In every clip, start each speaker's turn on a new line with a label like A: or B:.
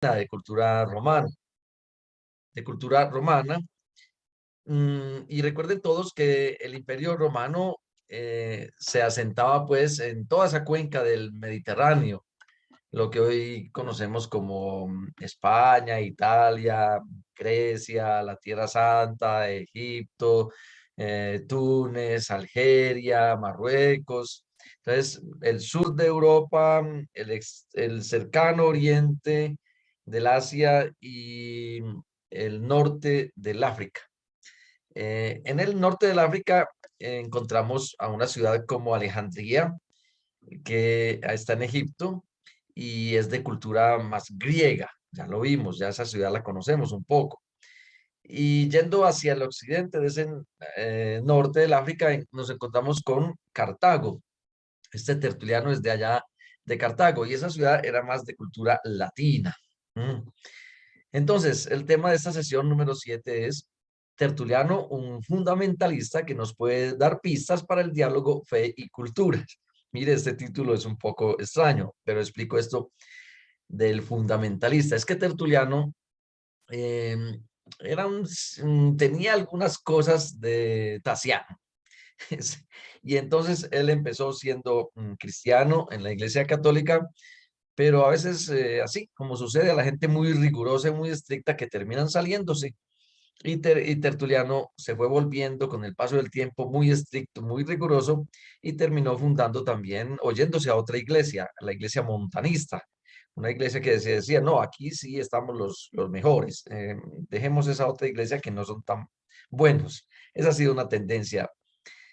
A: de cultura romana, de cultura romana. Y recuerden todos que el Imperio Romano se asentaba pues en toda esa cuenca del Mediterráneo, lo que hoy conocemos como España, Italia, Grecia, la Tierra Santa, Egipto, Túnez, Algeria, Marruecos. Entonces, el sur de Europa, el cercano oriente del Asia y el norte del África. En el norte del África encontramos a una ciudad como Alejandría, que está en Egipto y es de cultura más griega. Ya lo vimos, ya esa ciudad la conocemos un poco. Y yendo hacia el occidente de ese norte del África, nos encontramos con Cartago. Este Tertuliano es de allá de Cartago y esa ciudad era más de cultura latina. Mm. Entonces, el tema de esta sesión número 7 es Tertuliano, un fundamentalista que nos puede dar pistas para el diálogo fe y culturas. Mire, este título es un poco extraño, pero explico esto del fundamentalista. Es que Tertuliano eh, tenía algunas cosas de Tasiano. Y entonces él empezó siendo cristiano en la Iglesia Católica, pero a veces así, como sucede a la gente muy rigurosa y muy estricta que terminan saliéndose. Y Tertuliano se fue volviendo con el paso del tiempo muy estricto, muy riguroso y terminó fundando también, oyéndose a otra iglesia, a la iglesia montanista, una iglesia que se decía, no, aquí sí estamos los mejores, dejemos esa otra iglesia que no son tan buenos. Esa ha sido una tendencia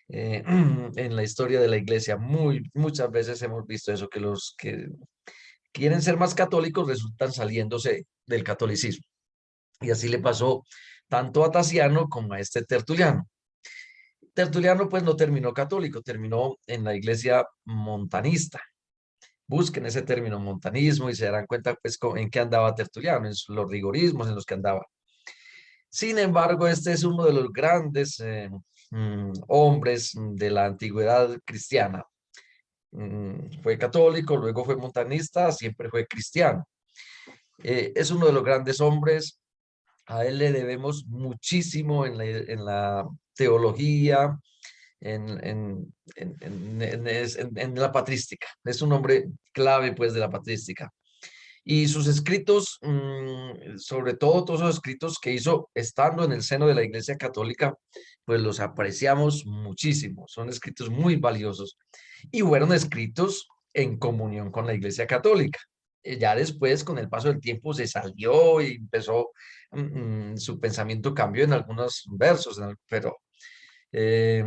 A: en la historia de la iglesia. Muchas veces hemos visto eso, que los que quieren ser más católicos resultan saliéndose del catolicismo. Y así le pasó tanto a Tasiano como a este Tertuliano. Tertuliano pues no terminó católico, terminó en la iglesia montanista. Busquen ese término montanismo y se darán cuenta pues en qué andaba Tertuliano, en los rigorismos en los que andaba. Sin embargo, este es uno de los grandes hombres de la antigüedad cristiana. Fue católico, luego fue montanista, siempre fue cristiano. Es uno de los grandes hombres. A él le debemos muchísimo en la teología, en la patrística. Es un hombre clave, pues, de la patrística. Y sus escritos, sobre todo todos los escritos que hizo estando en el seno de la Iglesia Católica, pues los apreciamos muchísimo. Son escritos muy valiosos y fueron escritos en comunión con la Iglesia Católica. Ya después, con el paso del tiempo, se salió y empezó, su pensamiento cambió en algunos versos, pero eh,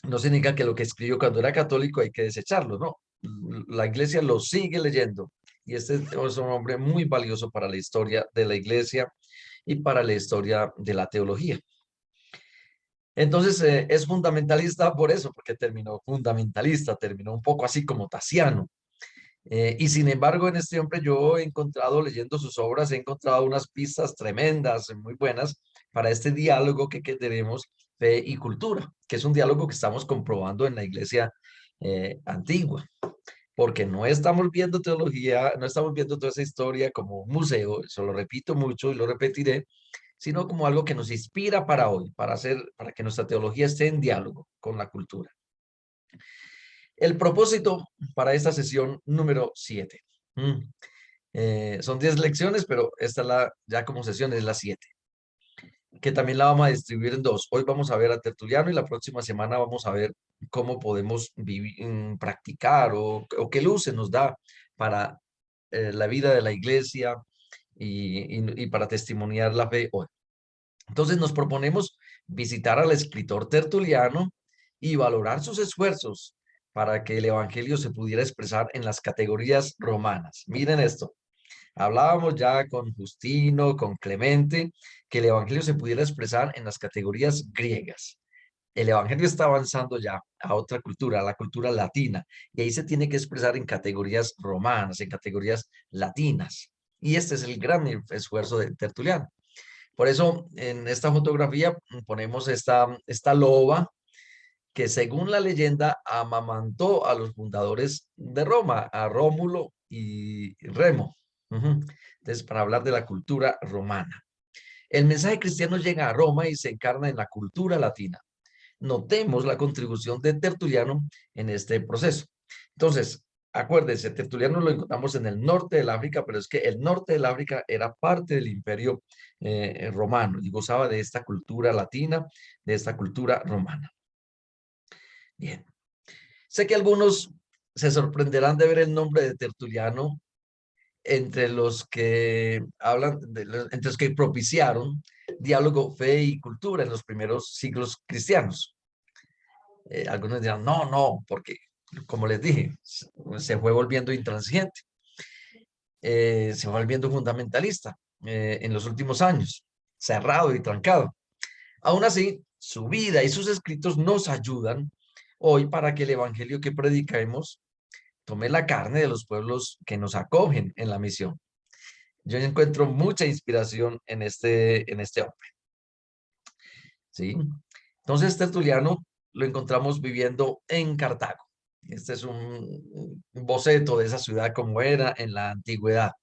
A: no significa que lo que escribió cuando era católico hay que desecharlo, no. La iglesia lo sigue leyendo y este es un hombre muy valioso para la historia de la iglesia y para la historia de la teología. Entonces es fundamentalista por eso, porque terminó fundamentalista, terminó un poco así como Tasiano. Y sin embargo, en este hombre yo he encontrado, leyendo sus obras, he encontrado unas pistas tremendas, muy buenas, para este diálogo que tenemos, fe y cultura, que es un diálogo que estamos comprobando en la iglesia antigua, porque no estamos viendo teología, no estamos viendo toda esa historia como un museo, eso lo repito mucho y lo repetiré, sino como algo que nos inspira para hoy, para que nuestra teología esté en diálogo con la cultura. El propósito para esta sesión número 7. Son 10 lecciones, pero esta ya como sesión es la 7, que también la vamos a distribuir en dos. Hoy vamos a ver a Tertuliano y la próxima semana vamos a ver cómo podemos practicar o qué luces nos da para la vida de la iglesia y para testimoniar la fe hoy. Entonces nos proponemos visitar al escritor Tertuliano y valorar sus esfuerzos para que el evangelio se pudiera expresar en las categorías romanas. Miren esto. Hablábamos ya con Justino, con Clemente, que el evangelio se pudiera expresar en las categorías griegas. El evangelio está avanzando ya a otra cultura, a la cultura latina, y ahí se tiene que expresar en categorías romanas, en categorías latinas. Y este es el gran esfuerzo de Tertuliano. Por eso en esta fotografía ponemos esta loba que según la leyenda amamantó a los fundadores de Roma, a Rómulo y Remo. Ujú. Entonces, para hablar de la cultura romana. El mensaje cristiano llega a Roma y se encarna en la cultura latina. Notemos la contribución de Tertuliano en este proceso. Entonces, acuérdense, Tertuliano lo encontramos en el norte del África, pero es que el norte del África era parte del imperio romano y gozaba de esta cultura latina, de esta cultura romana. Bien, sé que algunos se sorprenderán de ver el nombre de Tertuliano entre los que hablan, entre los que propiciaron diálogo, fe y cultura en los primeros siglos cristianos. Algunos dirán, no, no, porque, como les dije, se fue volviendo intransigente, se fue volviendo fundamentalista en los últimos años, cerrado y trancado. Aún así, su vida y sus escritos nos ayudan hoy para que el evangelio que predicamos tome la carne de los pueblos que nos acogen en la misión. Yo encuentro mucha inspiración en este hombre, ¿sí? Entonces, Tertuliano lo encontramos viviendo en Cartago. Este es un boceto de esa ciudad como era en la antigüedad.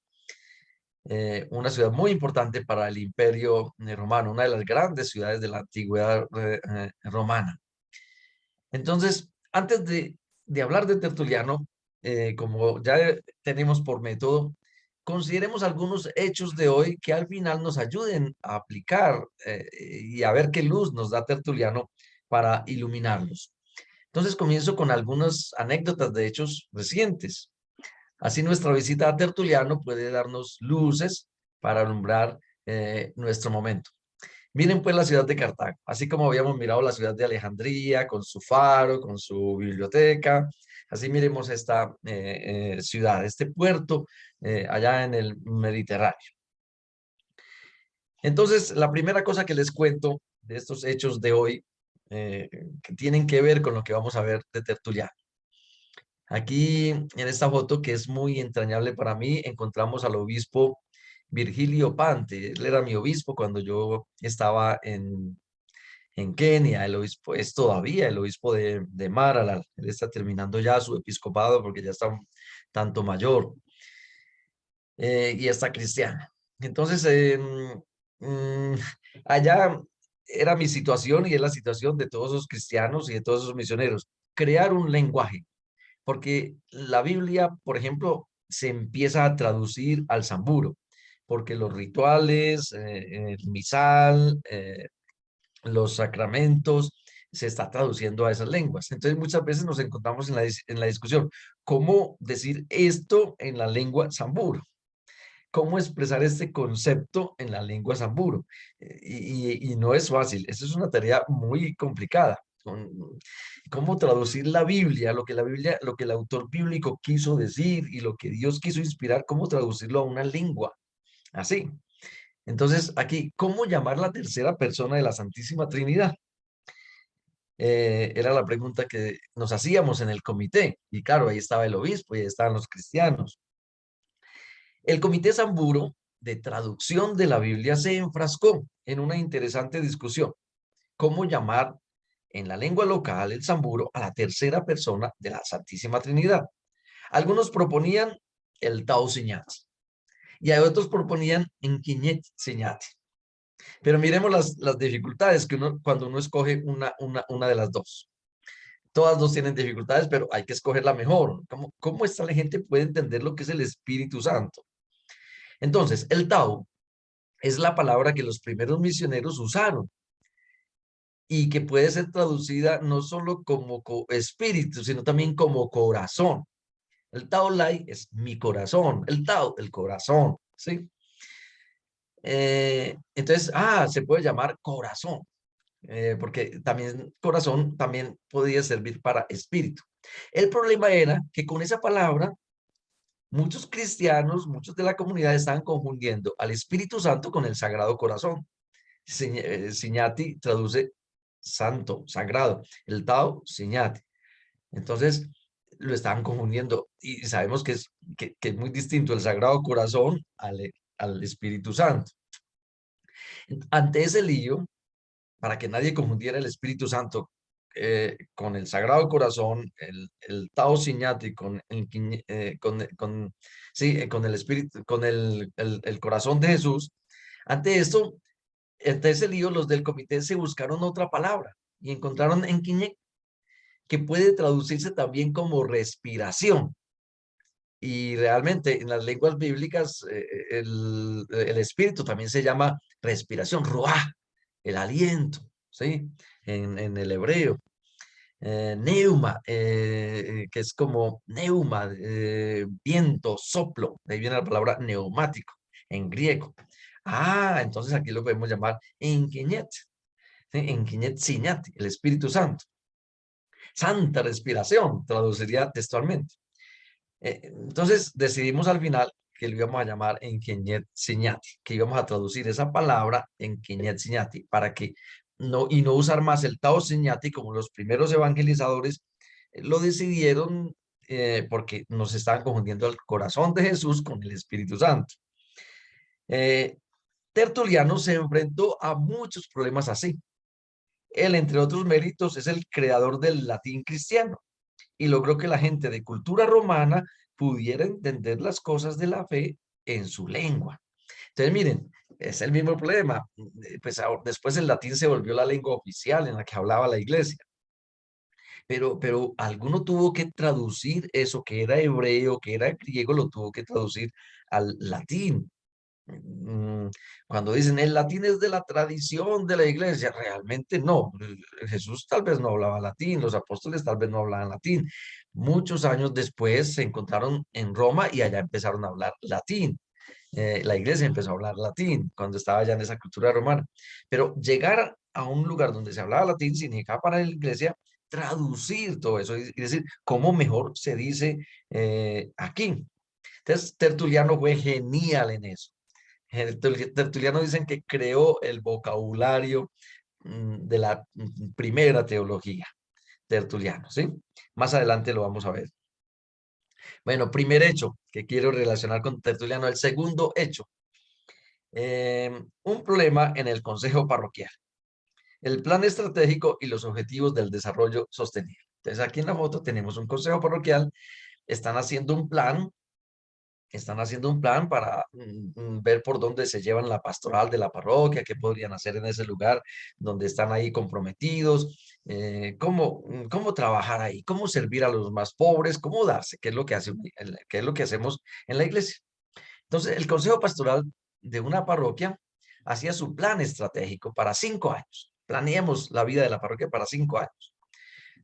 A: Una ciudad muy importante para el imperio romano, una de las grandes ciudades de la antigüedad romana. Entonces, antes de hablar de Tertuliano, como ya tenemos por método, consideremos algunos hechos de hoy que al final nos ayuden a aplicar y a ver qué luz nos da Tertuliano para iluminarlos. Entonces comienzo con algunas anécdotas de hechos recientes. Así nuestra visita a Tertuliano puede darnos luces para alumbrar nuestro momento. Miren pues la ciudad de Cartago, así como habíamos mirado la ciudad de Alejandría con su faro, con su biblioteca, así miremos esta ciudad, este puerto allá en el Mediterráneo. Entonces, la primera cosa que les cuento de estos hechos de hoy, que tienen que ver con lo que vamos a ver de Tertuliano. Aquí en esta foto, que es muy entrañable para mí, encontramos al obispo Virgilio Pante. Él era mi obispo cuando yo estaba en Kenia. El obispo es todavía el obispo de Maralal. Él está terminando ya su episcopado porque ya está un tanto mayor y está cristiano. Entonces, mm, allá era mi situación y es la situación de todos esos cristianos y de todos esos misioneros. Crear un lenguaje, porque la Biblia, por ejemplo, se empieza a traducir al samburo, porque los rituales, el misal, los sacramentos, se está traduciendo a esas lenguas. Entonces muchas veces nos encontramos en la discusión, ¿cómo decir esto en la lengua samburo? ¿Cómo expresar este concepto en la lengua samburo? Y no es fácil, eso es una tarea muy complicada. ¿Cómo traducir la Biblia, lo que el autor bíblico quiso decir y lo que Dios quiso inspirar, cómo traducirlo a una lengua? Así. Entonces, aquí, ¿cómo llamar la tercera persona de la Santísima Trinidad? Era la pregunta que nos hacíamos en el comité. Y claro, ahí estaba el obispo y ahí estaban los cristianos. El comité Samburo de traducción de la Biblia se enfrascó en una interesante discusión. ¿Cómo llamar en la lengua local el Samburo a la tercera persona de la Santísima Trinidad? Algunos proponían el Tau Siñati y hay otros proponían Enquiñet Siñati. Pero miremos las dificultades que cuando uno escoge una de las dos. Todas dos tienen dificultades, pero hay que escoger la mejor. ¿Cómo esta gente puede entender lo que es el Espíritu Santo? Entonces, el Tao es la palabra que los primeros misioneros usaron y que puede ser traducida no solo como espíritu, sino también como corazón. El Tao Lai es mi corazón, el Tao, el corazón, ¿sí? Entonces, se puede llamar corazón. Porque también corazón también podía servir para espíritu. El problema era que con esa palabra muchos cristianos, muchos de la comunidad estaban confundiendo al Espíritu Santo con el Sagrado Corazón. Siñati traduce santo, sagrado. El Tao, Siñati. Entonces lo estaban confundiendo y sabemos que es muy distinto el Sagrado Corazón al Espíritu Santo. Ante ese lío, para que nadie confundiera el Espíritu Santo con el Sagrado Corazón, el Tao Siñati, sí, con el espíritu, con el corazón de Jesús. Ante esto, ante ese lío, los del comité se buscaron otra palabra y encontraron en que puede traducirse también como respiración. Y realmente en las lenguas bíblicas el espíritu también se llama respiración, ruah, el aliento, ¿sí? En el hebreo. Neuma, que es como neuma, viento, soplo. De ahí viene la palabra neumático en griego. Ah, entonces aquí lo podemos llamar Enkiñet, ¿sí? Enkiñet Siñati, el Espíritu Santo. Santa respiración, traduciría textualmente. Entonces decidimos al final que lo íbamos a llamar en Enkiñet Siñati, que íbamos a traducir esa palabra en Enkiñet Siñati para que no usar más el Tao Siñati como los primeros evangelizadores lo decidieron porque nos estaban confundiendo el corazón de Jesús con el Espíritu Santo. Eh, Tertuliano se enfrentó a muchos problemas así. Él, entre otros méritos, es el creador del latín cristiano y logró que la gente de cultura romana pudiera entender las cosas de la fe en su lengua. Entonces, miren, es el mismo problema. Pues después el latín se volvió la lengua oficial en la que hablaba la iglesia. Pero alguno tuvo que traducir eso que era hebreo, que era griego, lo tuvo que traducir al latín. Mm, Cuando dicen el latín es de la tradición de la iglesia, realmente no. Jesús tal vez no hablaba latín, los apóstoles tal vez no hablaban latín. Muchos años después se encontraron en Roma y allá empezaron a hablar latín. La iglesia empezó a hablar latín cuando estaba ya en esa cultura romana. Pero llegar a un lugar donde se hablaba latín significaba para la iglesia traducir todo eso y decir cómo mejor se dice aquí. Entonces, Tertuliano fue genial en eso. Tertuliano dicen que creó el vocabulario de la primera teología, Tertuliano, ¿sí? Más adelante lo vamos a ver. Bueno, primer hecho que quiero relacionar con Tertuliano. El segundo hecho, un problema en el consejo parroquial, el plan estratégico y los objetivos del desarrollo sostenible. Entonces, aquí en la foto tenemos un consejo parroquial, están haciendo un plan para ver por dónde se llevan la pastoral de la parroquia, qué podrían hacer en ese lugar donde están ahí comprometidos, cómo trabajar ahí, cómo servir a los más pobres, cómo darse, qué es lo que qué es lo que hacemos en la iglesia. Entonces, el consejo pastoral de una parroquia hacía su plan estratégico para 5 años. Planeemos la vida de la parroquia para 5 años.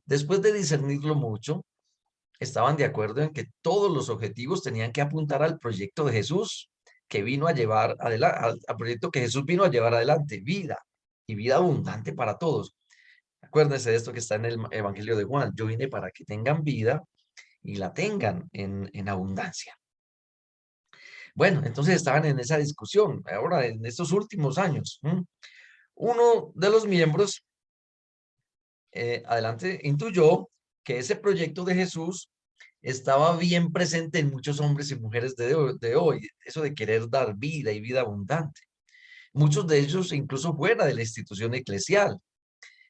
A: Después de discernirlo mucho, estaban de acuerdo en que todos los objetivos tenían que apuntar al proyecto de Jesús que vino a llevar adelante, al proyecto que Jesús vino a llevar adelante, vida y vida abundante para todos. Acuérdense de esto que está en el Evangelio de Juan. Yo vine para que tengan vida y la tengan en abundancia. Bueno, entonces estaban en esa discusión. Ahora, en estos últimos años, uno de los miembros, adelante, intuyó que ese proyecto de Jesús estaba bien presente en muchos hombres y mujeres de hoy, eso de querer dar vida y vida abundante. Muchos de ellos incluso fuera de la institución eclesial,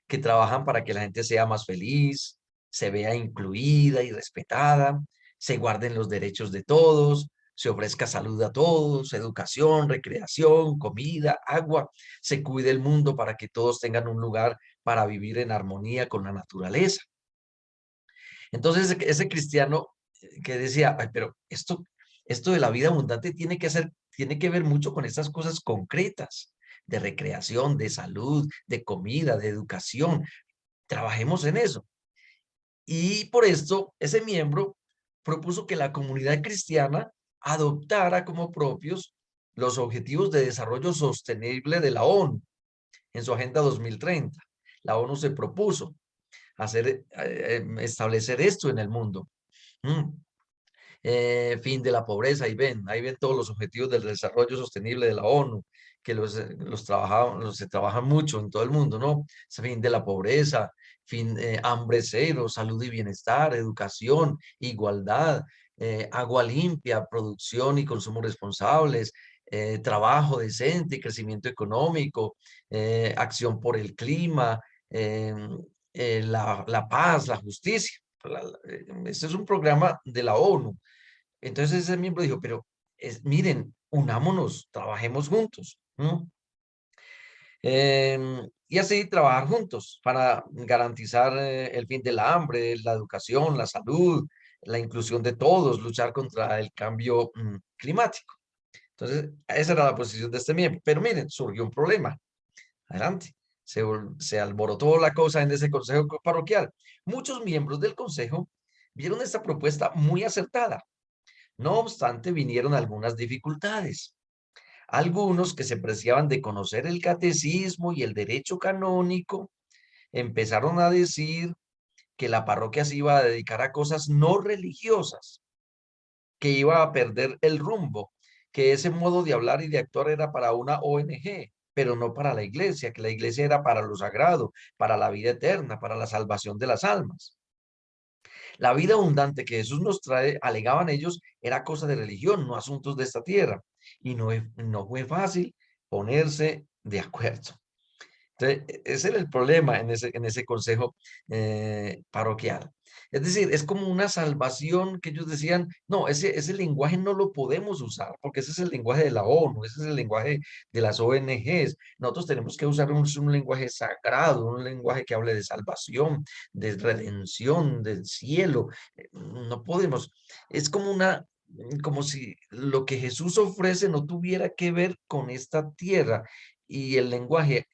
A: que trabajan para que la gente sea más feliz, se vea incluida y respetada, se guarden los derechos de todos, se ofrezca salud a todos, educación, recreación, comida, agua, se cuide el mundo para que todos tengan un lugar para vivir en armonía con la naturaleza. Entonces, ese cristiano que decía, "Ay, pero esto de la vida abundante tiene que ver mucho con estas cosas concretas, de recreación, de salud, de comida, de educación. Trabajemos en eso". Y por esto, ese miembro propuso que la comunidad cristiana adoptara como propios los Objetivos de Desarrollo Sostenible de la ONU en su Agenda 2030. La ONU se propuso establecer esto en el mundo. Mm. Fin de la pobreza, ahí ven todos los objetivos del desarrollo sostenible de la ONU, que se trabajan mucho en todo el mundo, ¿no? Fin de la pobreza, hambre cero, salud y bienestar, educación, igualdad, agua limpia, producción y consumo responsables, trabajo decente, crecimiento económico, acción por el clima, la paz, la justicia. Este es un programa de la ONU. Entonces ese miembro dijo, pero miren, unámonos, trabajemos juntos, ¿no? Y así trabajar juntos para garantizar el fin del hambre, la educación, la salud, la inclusión de todos, luchar contra el cambio climático. Entonces, esa era la posición de este miembro. Pero miren, surgió un problema. Adelante. Se alborotó la cosa en ese consejo parroquial. Muchos miembros del consejo vieron esta propuesta muy acertada. No obstante, vinieron algunas dificultades. Algunos que se preciaban de conocer el catecismo y el derecho canónico empezaron a decir que la parroquia se iba a dedicar a cosas no religiosas, que iba a perder el rumbo, que ese modo de hablar y de actuar era para una ONG, pero no para la iglesia, que la iglesia era para lo sagrado, para la vida eterna, para la salvación de las almas. La vida abundante que Jesús nos trae, alegaban ellos, era cosa de religión, no asuntos de esta tierra. Y no fue fácil ponerse de acuerdo. Entonces, ese era el problema en ese consejo parroquial. Es decir, es como una salvación que ellos decían, no, ese lenguaje no lo podemos usar, porque ese es el lenguaje de la ONU, ese es el lenguaje de las ONGs. Nosotros tenemos que usar un lenguaje sagrado, un lenguaje que hable de salvación, de redención, del cielo. No podemos. Es como como si lo que Jesús ofrece no tuviera que ver con esta tierra y el lenguaje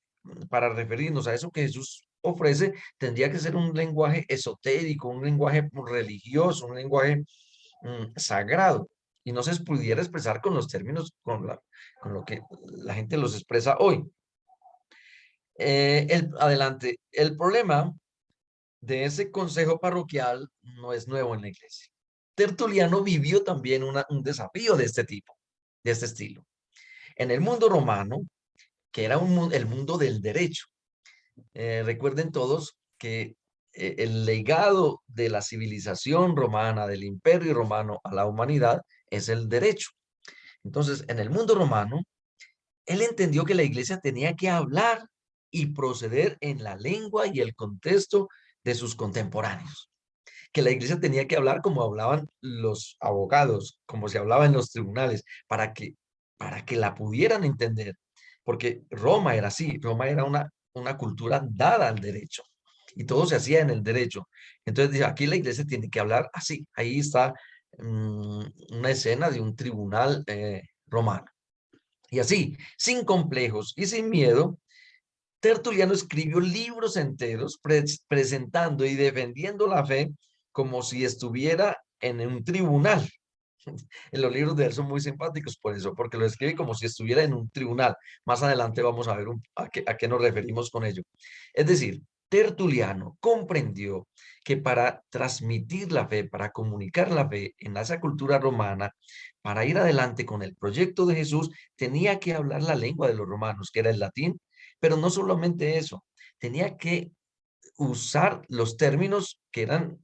A: para referirnos a eso que Jesús ofrece, tendría que ser un lenguaje esotérico, un lenguaje religioso, un lenguaje sagrado, y no se pudiera expresar con los términos, con lo que la gente los expresa hoy. Adelante, el problema de ese consejo parroquial no es nuevo en la iglesia. Tertuliano vivió también un desafío de este tipo, de este estilo. En el mundo romano, que era el mundo del derecho, recuerden todos que el legado de la civilización romana, del imperio romano a la humanidad, es el derecho. Entonces, en el mundo romano, él entendió que la iglesia tenía que hablar y proceder en la lengua y el contexto de sus contemporáneos. Que la iglesia tenía que hablar como hablaban los abogados, como se hablaba en los tribunales, para que la pudieran entender. Porque Roma era así, Roma era una cultura dada al derecho y todo se hacía en el derecho. Entonces, dice, aquí la iglesia tiene que hablar así. Ahí está una escena de un tribunal romano. Y así, sin complejos y sin miedo, Tertuliano escribió libros enteros presentando y defendiendo la fe como si estuviera en un tribunal. En los libros de él son muy simpáticos por eso, porque lo escribe como si estuviera en un tribunal. Más adelante vamos a ver a qué nos referimos con ello. Es decir, Tertuliano comprendió que para transmitir la fe, para comunicar la fe en esa cultura romana, para ir adelante con el proyecto de Jesús, tenía que hablar la lengua de los romanos, que era el latín, pero no solamente eso, tenía que usar los términos que eran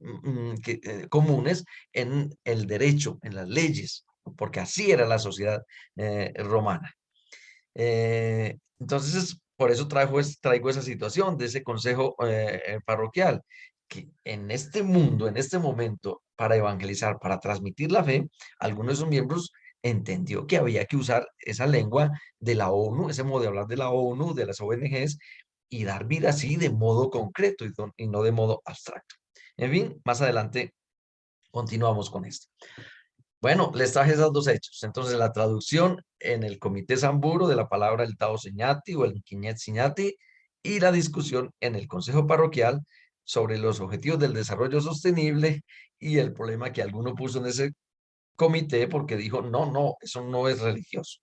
A: comunes en el derecho, en las leyes, porque así era la sociedad romana. Entonces, por eso traigo esa situación de ese consejo parroquial, que en este mundo, en este momento, para evangelizar, para transmitir la fe, algunos de sus miembros entendió que había que usar esa lengua de la ONU, ese modo de hablar de la ONU, de las ONGs, y dar vida así de modo concreto y no de modo abstracto. En fin, más adelante continuamos con esto. Bueno, les traje esos dos hechos. Entonces, la traducción en el Comité Samburo de la palabra el Tao Señati o el Quiñet Señati y la discusión en el Consejo Parroquial sobre los objetivos del desarrollo sostenible y el problema que alguno puso en ese comité porque dijo, no, eso no es religioso.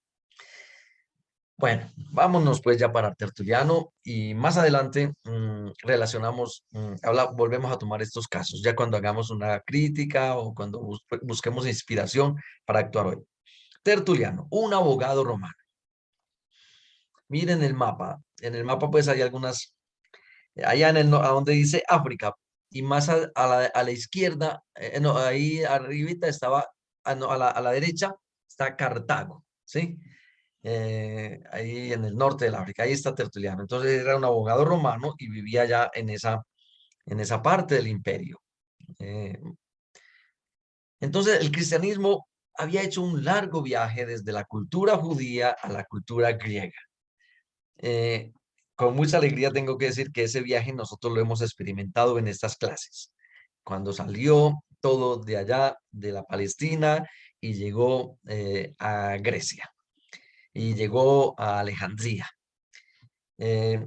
A: Bueno, vámonos pues ya para Tertuliano y más adelante relacionamos, volvemos a tomar estos casos, ya cuando hagamos una crítica o cuando busquemos inspiración para actuar hoy. Tertuliano, un abogado romano. Miren el mapa. En el mapa pues hay algunas, allá a donde dice África y más a la izquierda, no, ahí arribita estaba, no, a la derecha está Cartago, ¿sí? Ahí en el norte del África, ahí está Tertuliano. Entonces era un abogado romano y vivía allá en esa parte del imperio. Eh, entonces, el cristianismo había hecho un largo viaje desde la cultura judía a la cultura griega. Eh, con mucha alegría tengo que decir que ese viaje nosotros lo hemos experimentado en estas clases. Cuando salió todo de allá, de la Palestina, y llegó a Grecia, y llegó a Alejandría. Eh,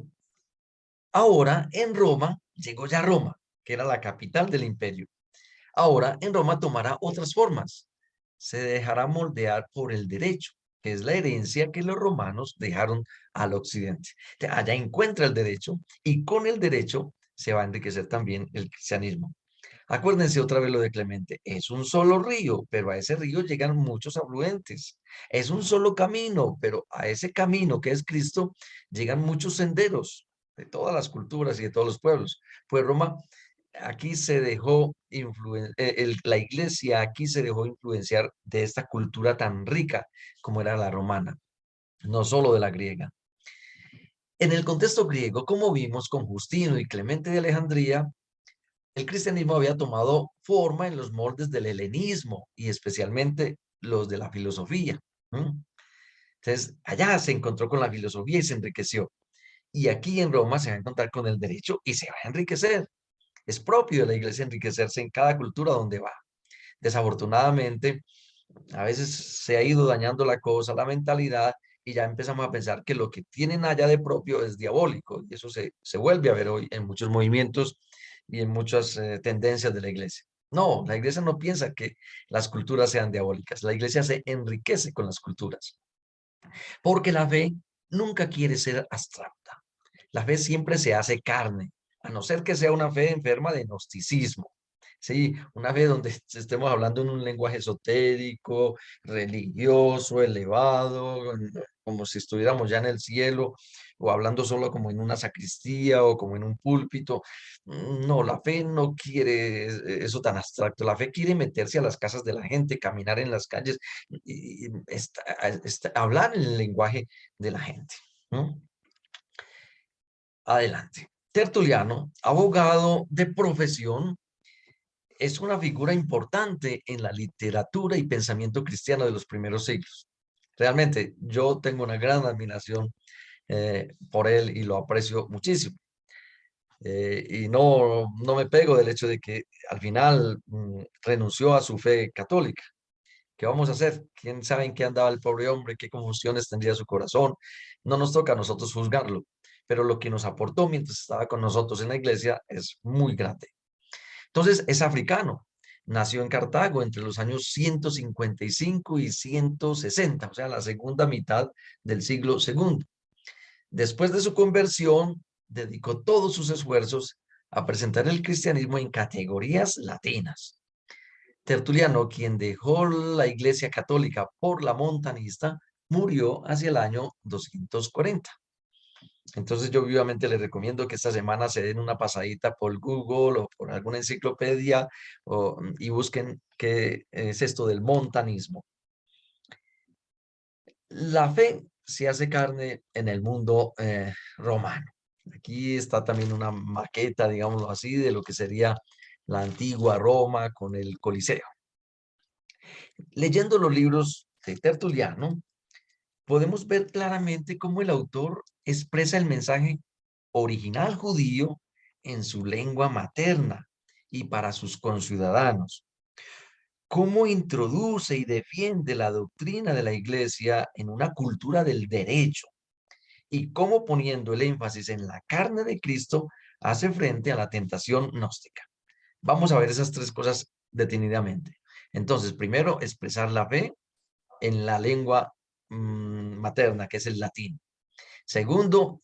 A: Ahora en Roma, llegó ya a Roma, que era la capital del imperio. Ahora en Roma tomará otras formas. Se dejará moldear por el derecho, que es la herencia que los romanos dejaron al occidente. Allá encuentra el derecho y con el derecho se va a enriquecer también el cristianismo. Acuérdense otra vez lo de Clemente, es un solo río, pero a ese río llegan muchos afluentes. Es un solo camino, pero a ese camino que es Cristo llegan muchos senderos de todas las culturas y de todos los pueblos. Pues Roma aquí se dejó la iglesia aquí se dejó influenciar de esta cultura tan rica como era la romana, no solo de la griega. En el contexto griego, como vimos con Justino y Clemente de Alejandría, el cristianismo había tomado forma en los moldes del helenismo y especialmente los de la filosofía. Entonces, allá se encontró con la filosofía y se enriqueció. Y aquí en Roma se va a encontrar con el derecho y se va a enriquecer. Es propio de la iglesia enriquecerse en cada cultura donde va. Desafortunadamente, a veces se ha ido dañando la cosa, la mentalidad, y ya empezamos a pensar que lo que tienen allá de propio es diabólico. Y eso se vuelve a ver hoy en muchos movimientos y en muchas tendencias de la iglesia. No, la iglesia no piensa que las culturas sean diabólicas. La iglesia se enriquece con las culturas. Porque la fe nunca quiere ser abstracta. La fe siempre se hace carne, a no ser que sea una fe enferma de gnosticismo. Sí, una fe donde estemos hablando en un lenguaje esotérico, religioso, elevado, como si estuviéramos ya en el cielo, o hablando solo como en una sacristía o como en un púlpito. No, la fe no quiere eso tan abstracto. La fe quiere meterse a las casas de la gente, caminar en las calles y hablar en el lenguaje de la gente, ¿no? Adelante. Tertuliano, abogado de profesión, es una figura importante en la literatura y pensamiento cristiano de los primeros siglos. Realmente, yo tengo una gran admiración por él y lo aprecio muchísimo. Y no me pego del hecho de que al final renunció a su fe católica. ¿Qué vamos a hacer? ¿Quién sabe en qué andaba el pobre hombre? ¿Qué confusiones tendría su corazón? No nos toca a nosotros juzgarlo, pero lo que nos aportó mientras estaba con nosotros en la iglesia es muy grande. Entonces, es africano. Nació en Cartago entre los años 155 y 160, o sea, la segunda mitad del siglo segundo. Después de su conversión, dedicó todos sus esfuerzos a presentar el cristianismo en categorías latinas. Tertuliano, quien dejó la Iglesia Católica por la montanista, murió hacia el año 240. Entonces yo vivamente les recomiendo que esta semana se den una pasadita por Google o por alguna enciclopedia y busquen qué es esto del montanismo. La fe se hace carne en el mundo romano. Aquí está también una maqueta, digámoslo así, de lo que sería la antigua Roma con el Coliseo. Leyendo los libros de Tertuliano, podemos ver claramente cómo el autor expresa el mensaje original judío en su lengua materna y para sus conciudadanos. Cómo introduce y defiende la doctrina de la iglesia en una cultura del derecho y cómo poniendo el énfasis en la carne de Cristo hace frente a la tentación gnóstica. Vamos a ver esas tres cosas detenidamente. Entonces, primero, expresar la fe en la lengua materna, que es el latín. Segundo,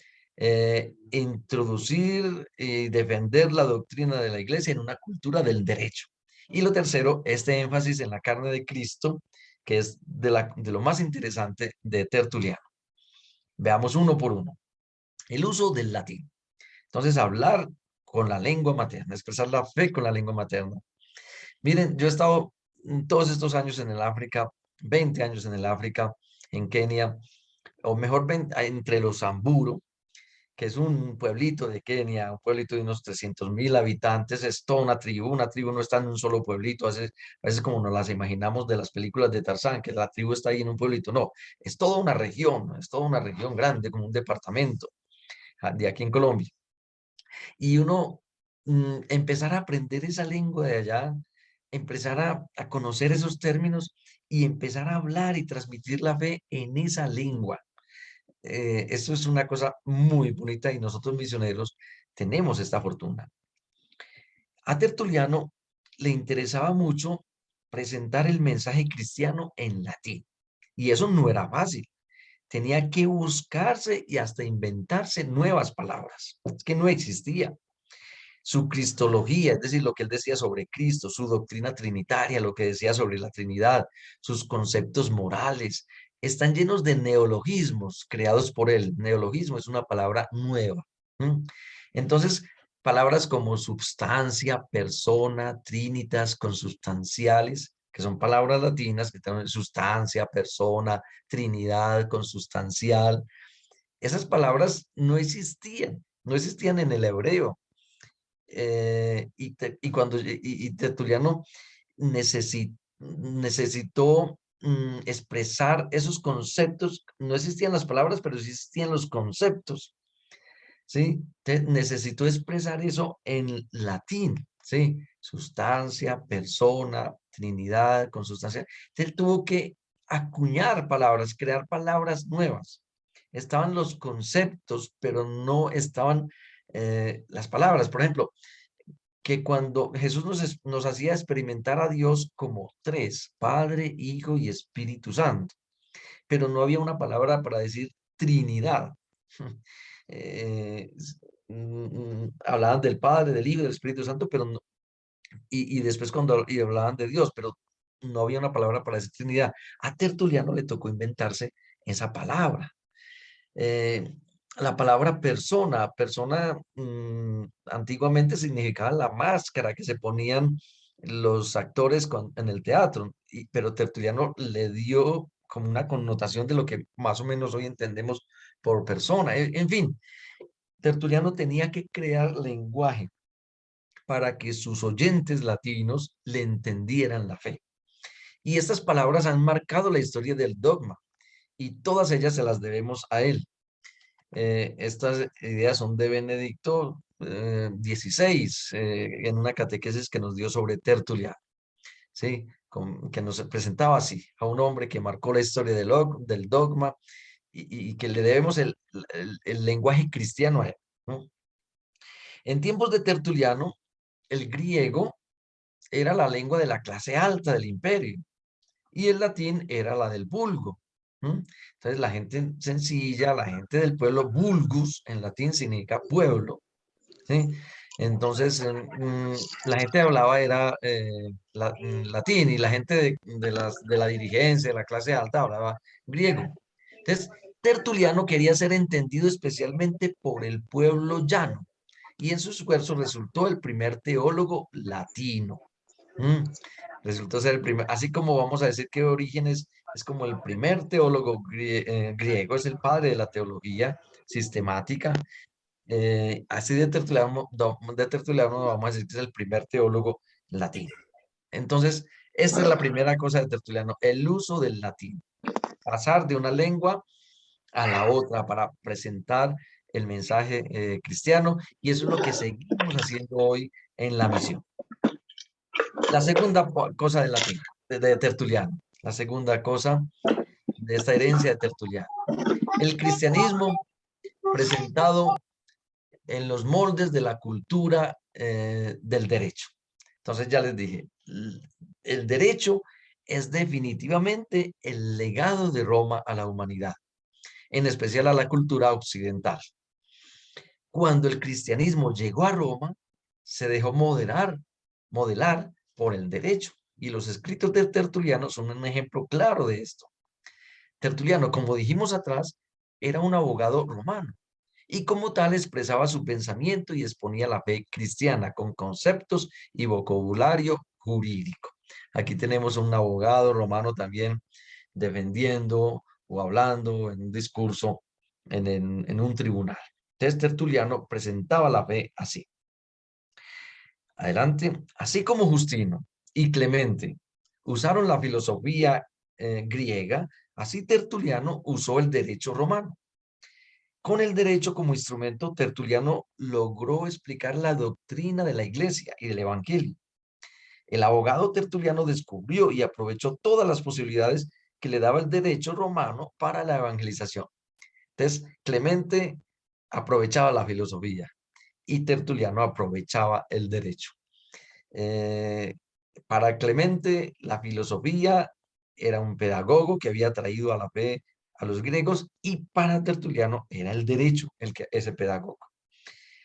A: introducir y defender la doctrina de la iglesia en una cultura del derecho. Y lo tercero, este énfasis en la carne de Cristo, que es de lo más interesante de Tertuliano. Veamos uno por uno. El uso del latín. Entonces, hablar con la lengua materna, expresar la fe con la lengua materna. Miren, yo he estado todos estos años en el África, 20 años en el África, en Kenia, o mejor entre los Samburu, que es un pueblito de Kenia, un pueblito de unos 300.000 habitantes, es toda una tribu no está en un solo pueblito, a veces como nos las imaginamos de las películas de Tarzán, que la tribu está ahí en un pueblito, no, es toda una región, es toda una región grande, como un departamento de aquí en Colombia. Y uno empezar a aprender esa lengua de allá, empezar a conocer esos términos y empezar a hablar y transmitir la fe en esa lengua. Eso es una cosa muy bonita y nosotros misioneros tenemos esta fortuna. A Tertuliano le interesaba mucho presentar el mensaje cristiano en latín y eso no era fácil. Tenía que buscarse y hasta inventarse nuevas palabras. Es que no existía. Su cristología, es decir, lo que él decía sobre Cristo, su doctrina trinitaria, lo que decía sobre la Trinidad, sus conceptos morales, están llenos de neologismos creados por él. Neologismo es una palabra nueva. ¿M? Entonces, palabras como substancia, persona, trinitas, consubstanciales, que son palabras latinas que tienen sustancia, persona, trinidad, consubstancial. Esas palabras no existían en el hebreo. Y Tertuliano necesitó expresar esos conceptos. No existían las palabras, pero sí existían los conceptos, ¿sí? Necesitó expresar eso en latín, ¿sí? Sustancia, persona, Trinidad, consustancia. Él tuvo que acuñar palabras, crear palabras nuevas. Estaban los conceptos, pero no estaban las palabras. Por ejemplo, que cuando Jesús nos hacía experimentar a Dios como tres, Padre, Hijo y Espíritu Santo, pero no había una palabra para decir Trinidad. Eh, Hablaban del Padre, del Hijo y del Espíritu Santo, pero y después y hablaban de Dios, pero no había una palabra para decir Trinidad. A Tertuliano le tocó inventarse esa palabra. Eh, la palabra persona antiguamente significaba la máscara que se ponían los actores en el teatro, pero Tertuliano le dio como una connotación de lo que más o menos hoy entendemos por persona. En fin, Tertuliano tenía que crear lenguaje para que sus oyentes latinos le entendieran la fe. Y estas palabras han marcado la historia del dogma y todas ellas se las debemos a él. Estas ideas son de Benedicto XVI, en una catequesis que nos dio sobre Tertuliano, ¿sí? Que nos presentaba así, a un hombre que marcó la historia del dogma y que le debemos el lenguaje cristiano a él, ¿no? En tiempos de Tertuliano, el griego era la lengua de la clase alta del imperio y el latín era la del vulgo. Entonces la gente sencilla, la gente del pueblo, vulgus en latín significa pueblo, ¿sí? Entonces la gente hablaba era latín y la gente de la dirigencia, de la clase alta hablaba griego. Entonces Tertuliano quería ser entendido especialmente por el pueblo llano y en su esfuerzo resultó el primer teólogo latino. Mm, Resultó ser el primer, así como vamos a decir que Orígenes es como el primer teólogo griego, es el padre de la teología sistemática. Así de Tertuliano vamos a decir que es el primer teólogo latino. Entonces, esta es la primera cosa de Tertuliano, el uso del latín, pasar de una lengua a la otra para presentar el mensaje cristiano, y eso es lo que seguimos haciendo hoy en la misión. La segunda cosa del latín, de Tertuliano, la segunda cosa de esta herencia de Tertuliano, el cristianismo presentado en los moldes de la cultura del derecho. Entonces ya les dije, el derecho es definitivamente el legado de Roma a la humanidad, en especial a la cultura occidental. Cuando el cristianismo llegó a Roma, se dejó modelar por el derecho. Y los escritos de Tertuliano son un ejemplo claro de esto. Tertuliano, como dijimos atrás, era un abogado romano y como tal expresaba su pensamiento y exponía la fe cristiana con conceptos y vocabulario jurídico. Aquí tenemos un abogado romano también defendiendo o hablando en un discurso en un tribunal. Entonces Tertuliano presentaba la fe así. Adelante. Así como Justino y Clemente usaron la filosofía griega, así Tertuliano usó el derecho romano. Con el derecho como instrumento, Tertuliano logró explicar la doctrina de la iglesia y del evangelio. El abogado Tertuliano descubrió y aprovechó todas las posibilidades que le daba el derecho romano para la evangelización. Entonces, Clemente aprovechaba la filosofía y Tertuliano aprovechaba el derecho. Eh, para Clemente, la filosofía era un pedagogo que había traído a la fe a los griegos, y para Tertuliano era el derecho ese pedagogo.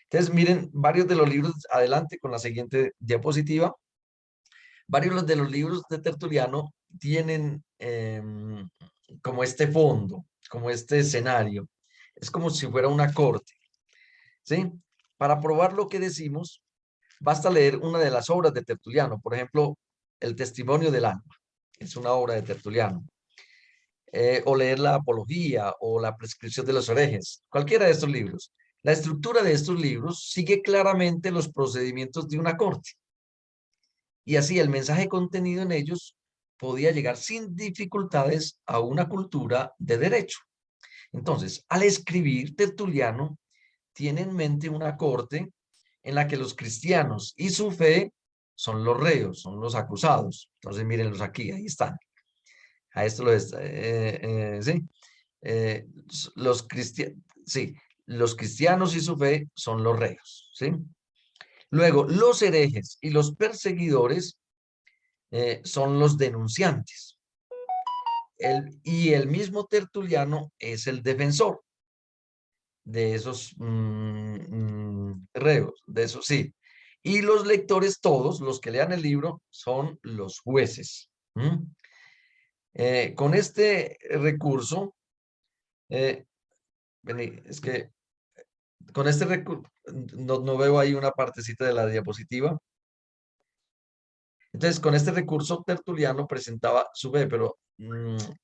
A: Entonces, miren varios de los libros, adelante con la siguiente diapositiva. Varios de los libros de Tertuliano tienen como este fondo, como este escenario. Es como si fuera una corte, ¿sí? Para probar lo que decimos, basta leer una de las obras de Tertuliano. Por ejemplo, El Testimonio del Alma. Es una obra de Tertuliano. O leer la Apología o la Prescripción de los Herejes. Cualquiera de estos libros. La estructura de estos libros sigue claramente los procedimientos de una corte. Y así el mensaje contenido en ellos podía llegar sin dificultades a una cultura de derecho. Entonces, al escribir, Tertuliano tiene en mente una corte en la que los cristianos y su fe son los reos, son los acusados. Entonces, mírenlos aquí, ahí están. A esto lo está, sí. Eh, los cristianos, sí, los cristianos y su fe son los reos, ¿sí? Luego, los herejes y los perseguidores son los denunciantes. Y el mismo Tertuliano es el defensor de esos reos, de esos sí. Y los lectores, todos los que lean el libro, son los jueces. Con este recurso, vení, es que con este recurso, no veo ahí una partecita de la diapositiva. Entonces, con este recurso Tertuliano presentaba su fe, pero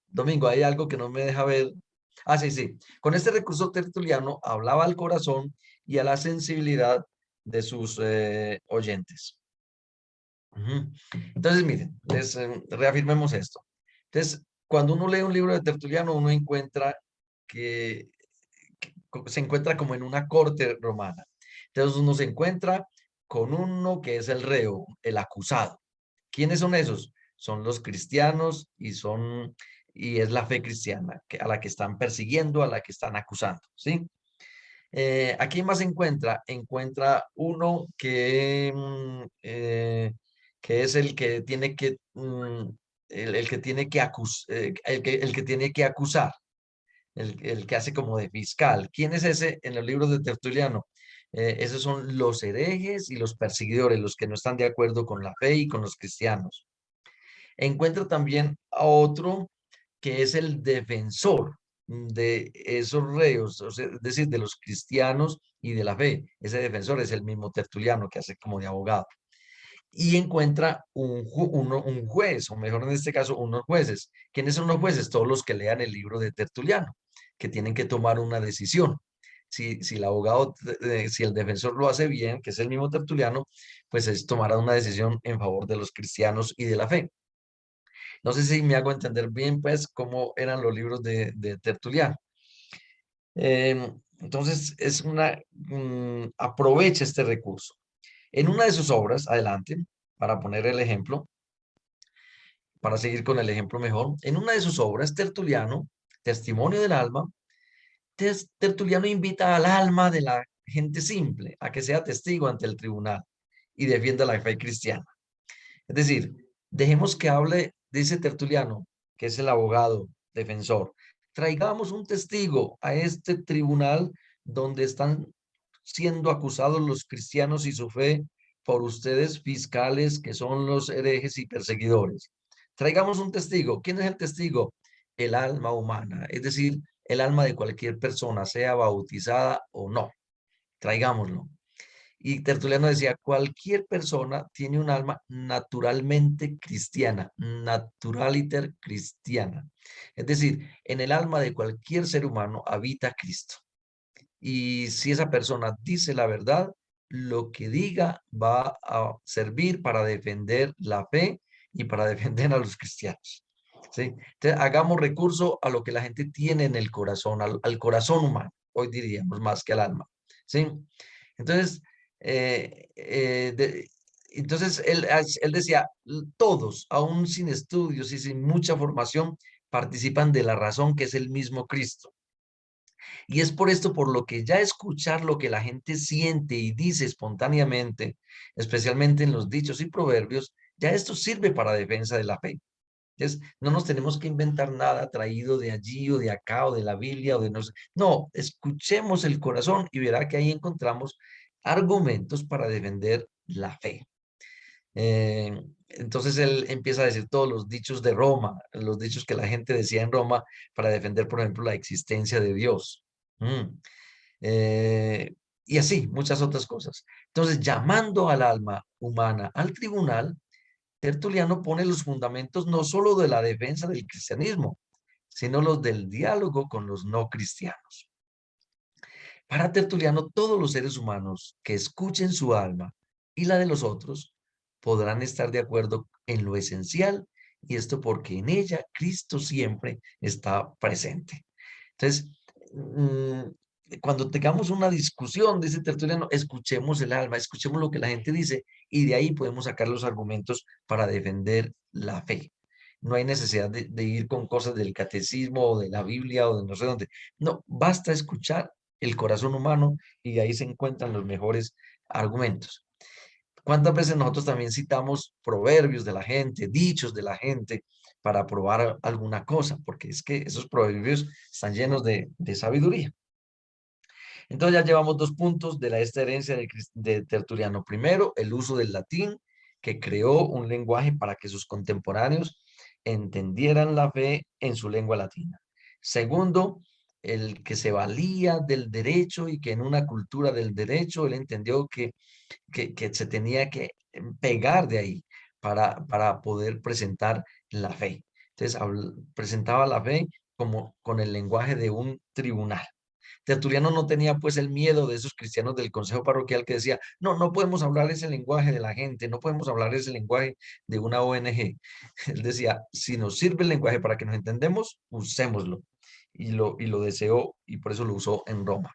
A: Domingo, hay algo que no me deja ver. Ah, sí, sí. Con este recurso Tertuliano hablaba al corazón y a la sensibilidad de sus oyentes. Ujú. Entonces, miren, les reafirmemos esto. Entonces, cuando uno lee un libro de Tertuliano, uno encuentra que, se encuentra como en una corte romana. Entonces, uno se encuentra con uno que es el reo, el acusado. ¿Quiénes son esos? Son los cristianos y es la fe cristiana a la que están persiguiendo, a la que están acusando, ¿sí? ¿A quién más encuentra? Encuentra uno que es el que tiene que, el que tiene que el que tiene que acusar, el que hace como de fiscal. ¿Quién es ese en los libros de Tertuliano? Esos son los herejes y los perseguidores, los que no están de acuerdo con la fe y con los cristianos. Encuentra también a otro que es el defensor de esos reos, o sea, es decir, de los cristianos y de la fe. Ese defensor es el mismo Tertuliano que hace como de abogado. Y encuentra un juez, o mejor en este caso, unos jueces. ¿Quiénes son los jueces? Todos los que lean el libro de Tertuliano, que tienen que tomar una decisión. Si el abogado, si el defensor lo hace bien, que es el mismo Tertuliano, pues tomará una decisión en favor de los cristianos y de la fe. No sé si me hago entender bien, pues, cómo eran los libros de Tertuliano. Entonces, aprovecha este recurso. En una de sus obras, adelante, para poner el ejemplo, para seguir con el ejemplo mejor, en una de sus obras, Tertuliano, Testimonio del Alma, Tertuliano invita al alma de la gente simple a que sea testigo ante el tribunal y defienda la fe cristiana. Es decir, dejemos que hable, dice Tertuliano, que es el abogado defensor. Traigamos un testigo a este tribunal donde están siendo acusados los cristianos y su fe por ustedes fiscales que son los herejes y perseguidores. Traigamos un testigo. ¿Quién es el testigo? El alma humana, es decir, el alma de cualquier persona, sea bautizada o no. Traigámoslo. Y Tertuliano decía, cualquier persona tiene un alma naturalmente cristiana, naturaliter cristiana. Es decir, en el alma de cualquier ser humano habita Cristo. y si esa persona dice la verdad, lo que diga va a servir para defender la fe y para defender a los cristianos. ¿Sí? Entonces, hagamos recurso a lo que la gente tiene en el corazón, al corazón humano, hoy diríamos más que al alma. ¿Sí? Entonces, eh, eh, de- entonces él decía, todos, aún sin estudios y sin mucha formación, participan de la razón que es el mismo Cristo. Y es por esto por lo que ya escuchar lo que la gente siente y dice espontáneamente, especialmente en los dichos y proverbios, ya esto sirve para defensa de la fe. Entonces, no nos tenemos que inventar nada traído de allí o de acá o de la Biblia o de no sé. No, escuchemos el corazón y verá que ahí encontramos argumentos para defender la fe. Entonces él empieza a decir todos los dichos de Roma, los dichos que la gente decía en Roma para defender, por ejemplo, la existencia de Dios. Mm. Eh, y así, muchas otras cosas. Entonces, llamando al alma humana al tribunal, Tertuliano pone los fundamentos no solo de la defensa del cristianismo, sino los del diálogo con los no cristianos. Para Tertuliano, todos los seres humanos que escuchen su alma y la de los otros podrán estar de acuerdo en lo esencial, y esto porque en ella Cristo siempre está presente. Entonces, cuando tengamos una discusión, dice Tertuliano, escuchemos el alma, escuchemos lo que la gente dice y de ahí podemos sacar los argumentos para defender la fe. No hay necesidad de ir con cosas del catecismo o de la Biblia o de no sé dónde. No, basta escuchar el corazón humano y ahí se encuentran los mejores argumentos. ¿Cuántas veces nosotros también citamos proverbios de la gente, dichos de la gente para probar alguna cosa? Porque es que esos proverbios están llenos de sabiduría. Entonces ya llevamos 2 puntos de esta herencia de Tertuliano. Primero, el uso del latín, que creó un lenguaje para que sus contemporáneos entendieran la fe en su lengua latina. Segundo, el que se valía del derecho y que en una cultura del derecho él entendió que se tenía que pegar de ahí para poder presentar la fe. Entonces, presentaba la fe como con el lenguaje de un tribunal. Tertuliano no tenía pues el miedo de esos cristianos del consejo parroquial que decía, no, no podemos hablar ese lenguaje de la gente, no podemos hablar ese lenguaje de una ONG. Él decía, si nos sirve el lenguaje para que nos entendemos, usémoslo. Y lo deseó y por eso lo usó en Roma.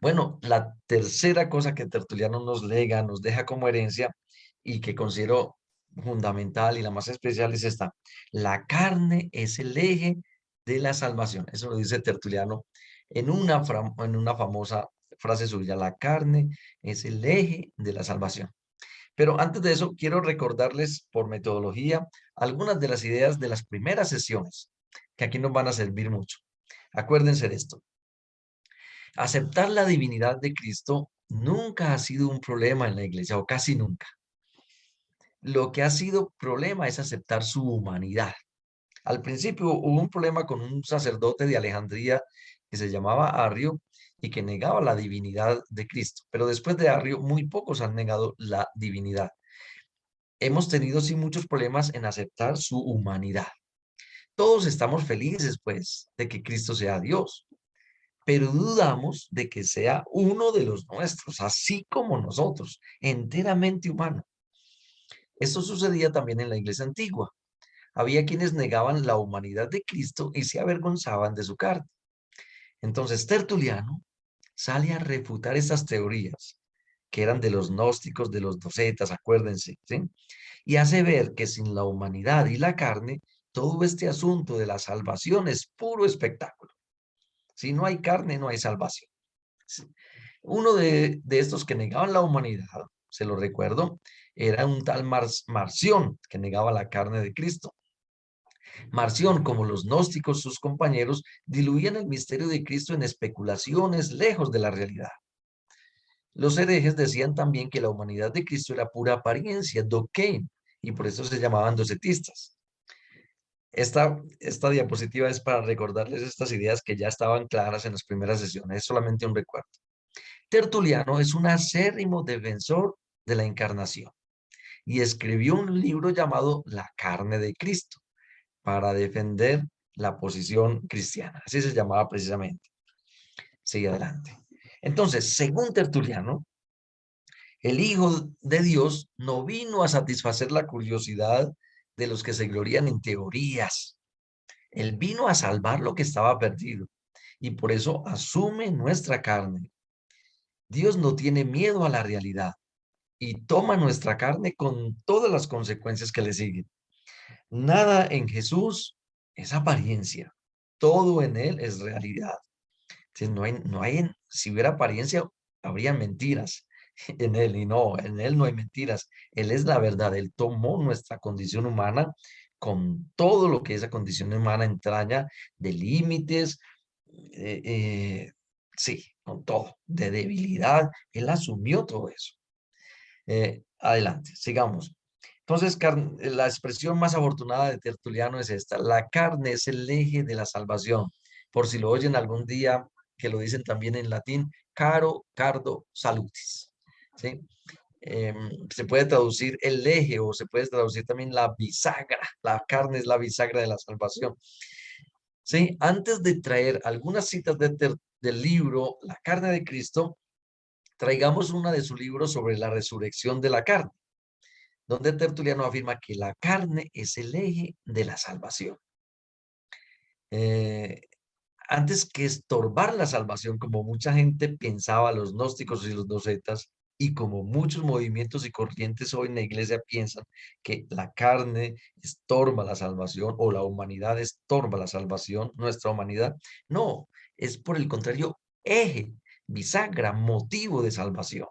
A: Bueno, la tercera cosa que Tertuliano nos lega, nos deja como herencia y que considero fundamental y la más especial es esta. La carne es el eje de la salvación. Eso lo dice Tertuliano en una famosa frase suya. La carne es el eje de la salvación. Pero antes de eso, quiero recordarles por metodología algunas de las ideas de las primeras sesiones que aquí nos van a servir mucho. Acuérdense de esto. Aceptar la divinidad de Cristo nunca ha sido un problema en la iglesia, o casi nunca. Lo que ha sido problema es aceptar su humanidad. Al principio hubo un problema con un sacerdote de Alejandría que se llamaba Arrio y que negaba la divinidad de Cristo. Pero después de Arrio, muy pocos han negado la divinidad. Hemos tenido sí muchos problemas en aceptar su humanidad. Todos estamos felices, pues, de que Cristo sea Dios, pero dudamos de que sea uno de los nuestros, así como nosotros, enteramente humano. Esto sucedía también en la iglesia antigua. Había quienes negaban la humanidad de Cristo y se avergonzaban de su carne. Entonces Tertuliano sale a refutar estas teorías, que eran de los gnósticos, de los docetas, acuérdense, ¿sí? Y hace ver que sin la humanidad y la carne, todo este asunto de la salvación es puro espectáculo. Si no hay carne, no hay salvación. Sí. Uno de estos que negaban la humanidad, se lo recuerdo, era un tal Marción, que negaba la carne de Cristo. Marción, como los gnósticos, sus compañeros, diluían el misterio de Cristo en especulaciones lejos de la realidad. Los herejes decían también que la humanidad de Cristo era pura apariencia, dokein, y por eso se llamaban docetistas. Esta diapositiva es para recordarles estas ideas que ya estaban claras en las primeras sesiones, es solamente un recuerdo. Tertuliano es un acérrimo defensor de la encarnación y escribió un libro llamado La carne de Cristo para defender la posición cristiana. Así se llamaba precisamente. Sigue adelante. Entonces, según Tertuliano, el Hijo de Dios no vino a satisfacer la curiosidad de los que se glorían en teorías. Él vino a salvar lo que estaba perdido y por eso asume nuestra carne. Dios no tiene miedo a la realidad y toma nuestra carne con todas las consecuencias que le siguen. Nada en Jesús es apariencia, todo en Él es realidad. Entonces, si hubiera apariencia, habría mentiras en Él y no, en Él no hay mentiras. Él es la verdad, Él tomó nuestra condición humana con todo lo que esa condición humana entraña de límites, eh, eh, sí, con todo, de debilidad. Él asumió todo eso. Adelante, sigamos. Entonces, la expresión más afortunada de Tertuliano es esta: la carne es el eje de la salvación. Por si lo oyen algún día, que lo dicen también en latín, caro, cardo, salutis. ¿Sí? Se puede traducir el eje o se puede traducir también la bisagra. La carne es la bisagra de la salvación. ¿Sí? Antes de traer algunas citas del libro La carne de Cristo, traigamos una de su libro sobre la resurrección de la carne, donde Tertuliano afirma que la carne es el eje de la salvación. Eh, Antes que estorbar la salvación, como mucha gente pensaba, los gnósticos y los docetas, y como muchos movimientos y corrientes hoy en la iglesia piensan que la carne estorba la salvación o la humanidad estorba la salvación, nuestra humanidad. No, es por el contrario, eje, bisagra, motivo de salvación.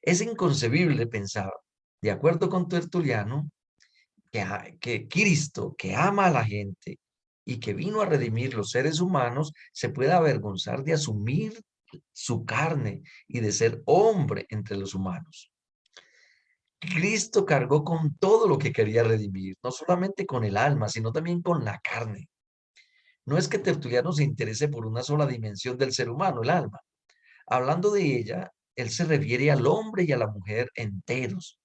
A: Es inconcebible pensar, de acuerdo con Tertuliano, que Cristo, que ama a la gente y que vino a redimir los seres humanos, se pueda avergonzar de asumir su carne y de ser hombre entre los humanos. Cristo cargó con todo lo que quería redimir, no solamente con el alma, sino también con la carne. No es que Tertuliano se interese por una sola dimensión del ser humano, el alma. Hablando de ella, él se refiere al hombre y a la mujer enteros,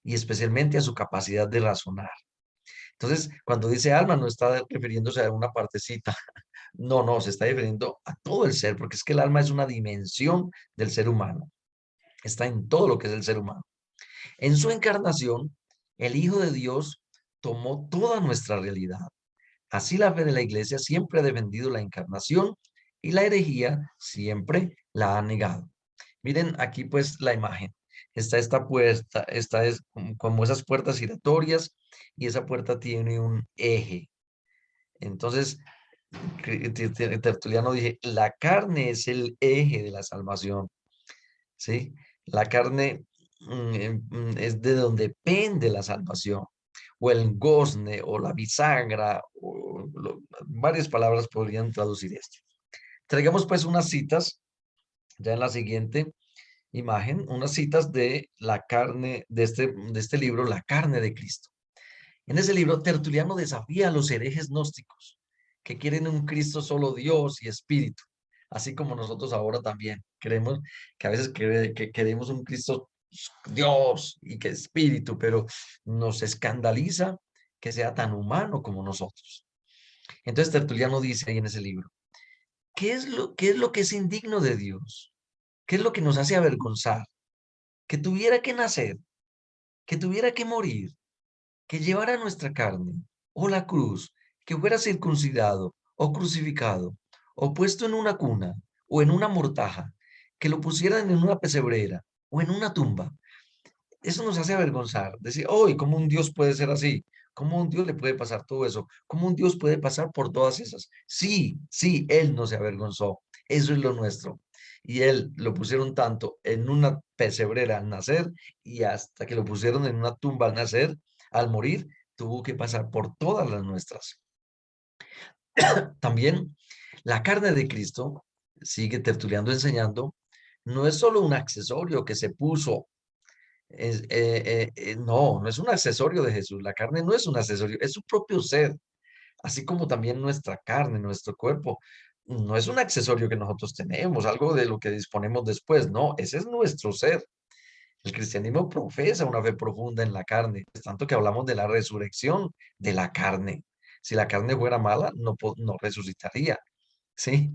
A: y especialmente a su capacidad de razonar. Entonces, cuando dice alma, no está refiriéndose a una partecita. No, no, se está refiriendo a todo el ser, porque es que el alma es una dimensión del ser humano. Está en todo lo que es el ser humano. En su encarnación, el Hijo de Dios tomó toda nuestra realidad. Así la fe de la Iglesia siempre ha defendido la encarnación y la herejía siempre la ha negado. Miren aquí pues la imagen. Está esta puerta, esta es como esas puertas giratorias y esa puerta tiene un eje. Entonces, Tertuliano dije, la carne es el eje de la salvación, ¿sí? La carne es de donde pende la salvación, o el gozne, o la bisagra, varias palabras podrían traducir esto. Traigamos pues unas citas, ya en la siguiente imagen, unas citas de la carne, de este libro, La carne de Cristo. En ese libro, Tertuliano desafía a los herejes gnósticos que quieren un Cristo solo Dios y Espíritu, así como nosotros ahora también creemos que a veces que queremos un Cristo Dios y que Espíritu, pero nos escandaliza que sea tan humano como nosotros. Entonces Tertuliano dice ahí en ese libro, qué es lo que es indigno de Dios? ¿Qué es lo que nos hace avergonzar? Que tuviera que nacer, que tuviera que morir, que llevara nuestra carne, o la cruz, que fuera circuncidado, o crucificado, o puesto en una cuna, o en una mortaja, que lo pusieran en una pesebrera, o en una tumba. Eso nos hace avergonzar, decir, hoy, ¿cómo un Dios puede ser así? ¿Cómo a un Dios le puede pasar todo eso? ¿Cómo un Dios puede pasar por todas esas? Sí, sí, Él no se avergonzó. Eso es lo nuestro. Y Él lo pusieron tanto en una pesebrera al nacer y hasta que lo pusieron en una tumba al nacer, al morir, tuvo que pasar por todas las nuestras. También la carne de Cristo, sigue Tertuliano enseñando, no es solo un accesorio que se puso no, no es un accesorio de Jesús. La carne no es un accesorio, es su propio ser, así como también nuestra carne, nuestro cuerpo. No es un accesorio que nosotros tenemos, algo de lo que disponemos después. No, ese es nuestro ser. El cristianismo profesa una fe profunda en la carne, es tanto que hablamos de la resurrección de la carne. Si la carne fuera mala, no resucitaría, ¿sí?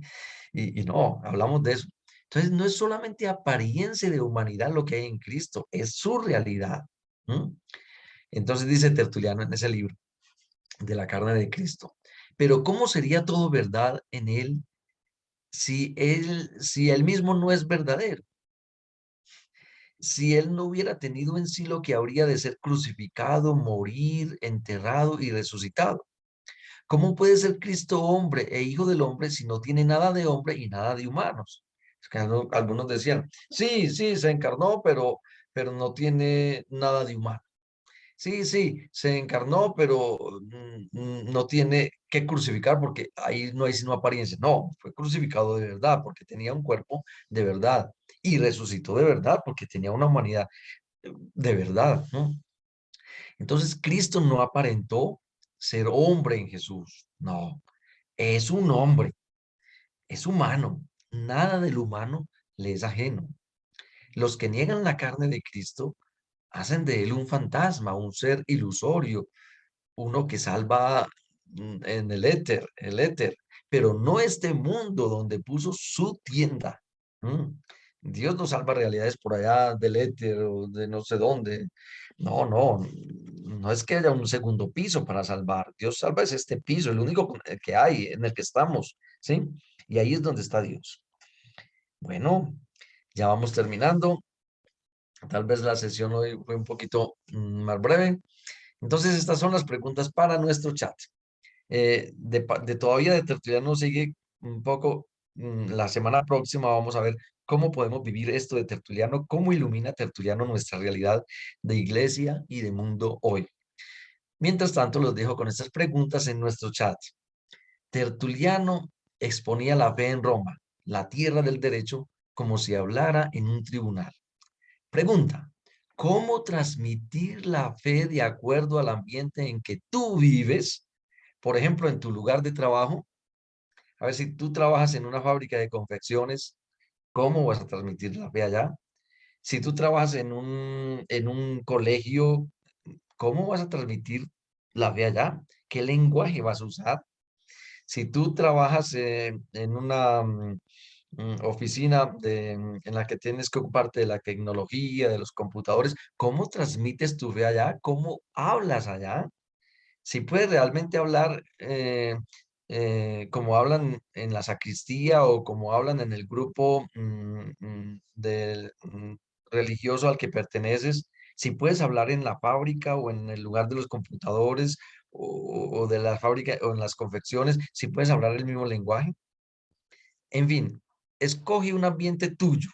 A: Y no, hablamos de eso. Entonces, no es solamente apariencia de humanidad lo que hay en Cristo, es su realidad. ¿M? Entonces dice Tertuliano en ese libro de la carne de Cristo. Pero ¿cómo sería todo verdad en él si él mismo no es verdadero? Si él no hubiera tenido en sí lo que habría de ser crucificado, morir, enterrado y resucitado. ¿Cómo puede ser Cristo hombre e hijo del hombre si no tiene nada de hombre y nada de humanos? Es que algunos decían, sí, sí, se encarnó, pero no tiene nada de humano. Sí, sí, se encarnó, pero no tiene que crucificar porque ahí no hay sino apariencia. No, fue crucificado de verdad porque tenía un cuerpo de verdad y resucitó de verdad porque tenía una humanidad de verdad, ¿no? Entonces, Cristo no aparentó ser hombre en Jesús. No, es un hombre, es humano. Nada del humano le es ajeno. Los que niegan la carne de Cristo hacen de él un fantasma, un ser ilusorio, uno que salva en el éter, pero no este mundo donde puso su tienda. ¿M? Dios no salva realidades por allá del éter o de no sé dónde. No, no, no es que haya un segundo piso para salvar. Dios salva es este piso, el único que hay, en el que estamos, ¿sí? Y ahí es donde está Dios. Bueno, ya vamos terminando. Tal vez la sesión hoy fue un poquito más breve. Entonces, estas son las preguntas para nuestro chat. Todavía de Tertuliano sigue un poco. La semana próxima vamos a ver cómo podemos vivir esto de Tertuliano, cómo ilumina Tertuliano nuestra realidad de iglesia y de mundo hoy. Mientras tanto, los dejo con estas preguntas en nuestro chat. Tertuliano exponía la fe en Roma, la tierra del derecho, como si hablara en un tribunal. Pregunta, ¿cómo transmitir la fe de acuerdo al ambiente en que tú vives? Por ejemplo, en tu lugar de trabajo. A ver, si tú trabajas en una fábrica de confecciones, ¿cómo vas a transmitir la fe allá? Si tú trabajas en un colegio, ¿cómo vas a transmitir la fe allá? ¿Qué lenguaje vas a usar? Si tú trabajas en una oficina en la que tienes que ocuparte de la tecnología, de los computadores, ¿cómo transmites tu fe allá? ¿Cómo hablas allá? Si puedes realmente hablar como hablan en la sacristía o como hablan en el grupo religioso al que perteneces, si puedes hablar en la fábrica o en el lugar de los computadores o de la fábrica o en las confecciones, si puedes hablar el mismo lenguaje. En fin, escoge un ambiente tuyo.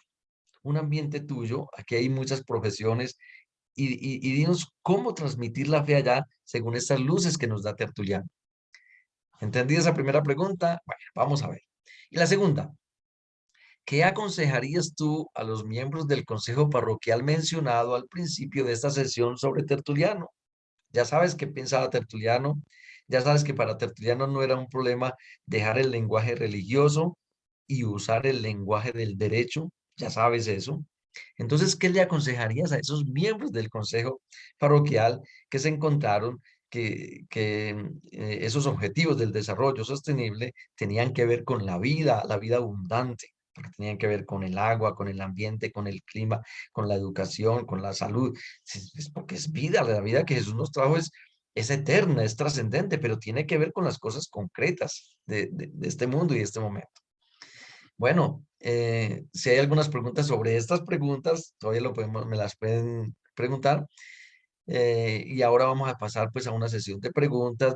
A: Aquí hay muchas profesiones y dinos cómo transmitir la fe allá según estas luces que nos da Tertuliano. ¿Entendí esa primera pregunta? Bueno, vamos a ver. Y la segunda, ¿qué aconsejarías tú a los miembros del consejo parroquial mencionado al principio de esta sesión sobre Tertuliano? Ya sabes qué pensaba Tertuliano, ya sabes que para Tertuliano no era un problema dejar el lenguaje religioso y usar el lenguaje del derecho, ya sabes eso. Entonces, ¿qué le aconsejarías a esos miembros del consejo parroquial que se encontraron que esos objetivos del desarrollo sostenible tenían que ver con la vida abundante, porque tenían que ver con el agua, con el ambiente, con el clima, con la educación, con la salud? Es porque es vida, la vida que Jesús nos trajo es eterna, es trascendente, pero tiene que ver con las cosas concretas de este mundo y de este momento. Bueno, si hay algunas preguntas sobre estas preguntas, todavía me las pueden preguntar. Y ahora vamos a pasar pues a una sesión de preguntas